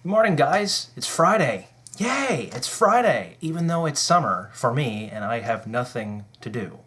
Good morning, guys. It's Friday. Yay, it's Friday, even though it's summer for me and I have nothing to do,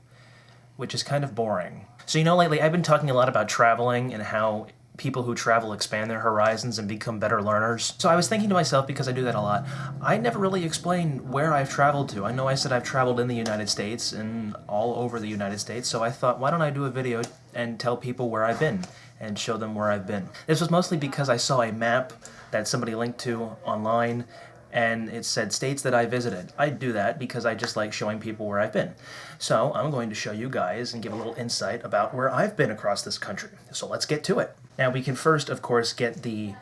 which is kind of boring. So, lately I've been talking a lot about traveling and how people who travel expand their horizons and become better learners. So I was thinking to myself, because I do that a lot, I never really explained where I've traveled to. I know I said I've traveled in the United States and all over the United States, so I thought, why don't I do a video and tell people where I've been and show them where I've been. This was mostly because I saw a map that somebody linked to online and it said states that I visited. I do that because I just like showing people where I've been. So I'm going to show you guys and give a little insight about where I've been across this country. So let's get to it. Now we can first, of course, get the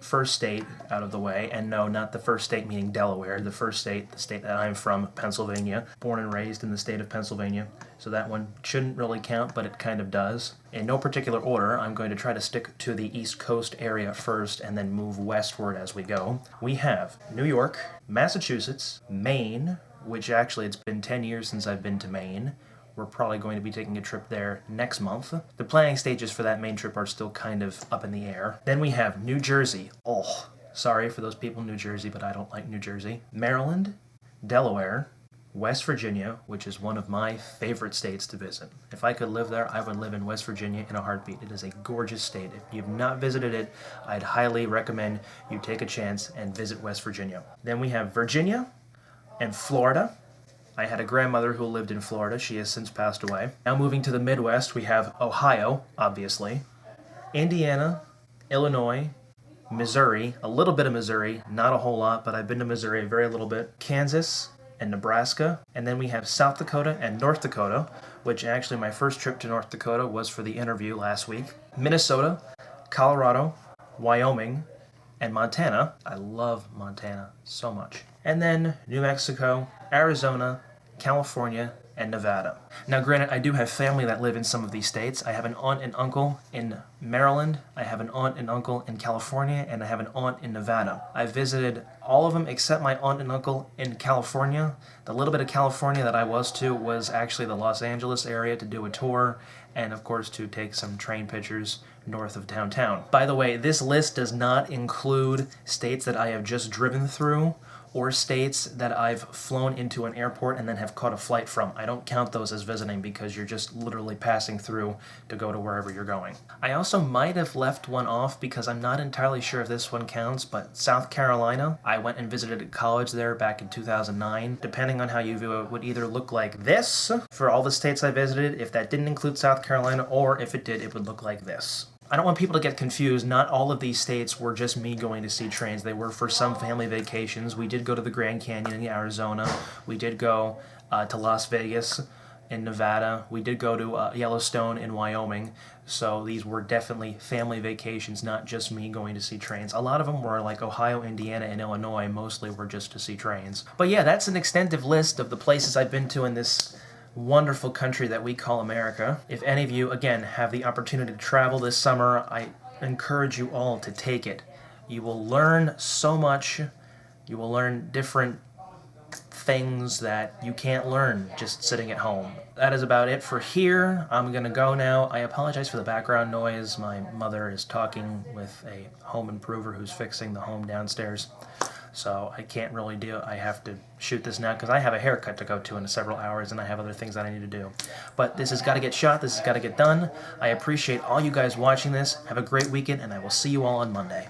first state out of the way, and no, not the first state meaning Delaware, the first state, the state that I'm from, Pennsylvania, born and raised in the state of Pennsylvania, so that one shouldn't really count, but it kind of does. In no particular order, I'm going to try to stick to the East Coast area first and then move westward as we go. We have New York, Massachusetts, Maine, which actually it's been 10 years since I've been to Maine. We're probably going to be taking a trip there next month. The planning stages for that Maine trip are still kind of up in the air. Then we have New Jersey. Oh, sorry for those people in New Jersey, but I don't like New Jersey. Maryland, Delaware, West Virginia, which is one of my favorite states to visit. If I could live there, I would live in West Virginia in a heartbeat. It is a gorgeous state. If you've not visited it, I'd highly recommend you take a chance and visit West Virginia. Then we have Virginia and Florida. I had a grandmother who lived in Florida. She has since passed away. Now moving to the Midwest, we have Ohio, obviously, Indiana, Illinois, Missouri, a little bit of Missouri, not a whole lot, but I've been to Missouri a very little bit, Kansas and Nebraska, and then we have South Dakota and North Dakota, which actually my first trip to North Dakota was for the interview last week, Minnesota, Colorado, Wyoming, and Montana. I love Montana so much. And then New Mexico, Arizona, California, and Nevada. Now granted, I do have family that live in some of these states. I have an aunt and uncle in Maryland, I have an aunt and uncle in California, and I have an aunt in Nevada. I visited all of them except my aunt and uncle in California. The little bit of California that I was to was actually the Los Angeles area to do a tour, and of course to take some train pictures north of downtown. By the way, this list does not include states that I have just driven through or states that I've flown into an airport and then have caught a flight from. I don't count those as visiting because you're just literally passing through to go to wherever you're going. I also might have left one off because I'm not entirely sure if this one counts, but South Carolina, I went and visited a college there back in 2009. Depending on how you view it, would either look like this for all the states I visited, if that didn't include South Carolina, or if it did, it would look like this. I don't want people to get confused. Not all of these states were just me going to see trains. They were for some family vacations. We did go to the Grand Canyon in Arizona. We did go to Las Vegas in Nevada. We did go to Yellowstone in Wyoming. So these were definitely family vacations, not just me going to see trains. A lot of them were like Ohio, Indiana, and Illinois. Mostly were just to see trains. But yeah, that's an extensive list of the places I've been to in this wonderful country that we call America. If any of you, again, have the opportunity to travel this summer, I encourage you all to take it. You will learn so much. You will learn different things that you can't learn just sitting at home. That is about it for here. I'm gonna go now. I apologize for the background noise. My mother is talking with a home improver who's fixing the home downstairs. So I can't really do it. I have to shoot this now because I have a haircut to go to in several hours and I have other things that I need to do. But this has got to get shot. This has got to get done. I appreciate all you guys watching this. Have a great weekend and I will see you all on Monday.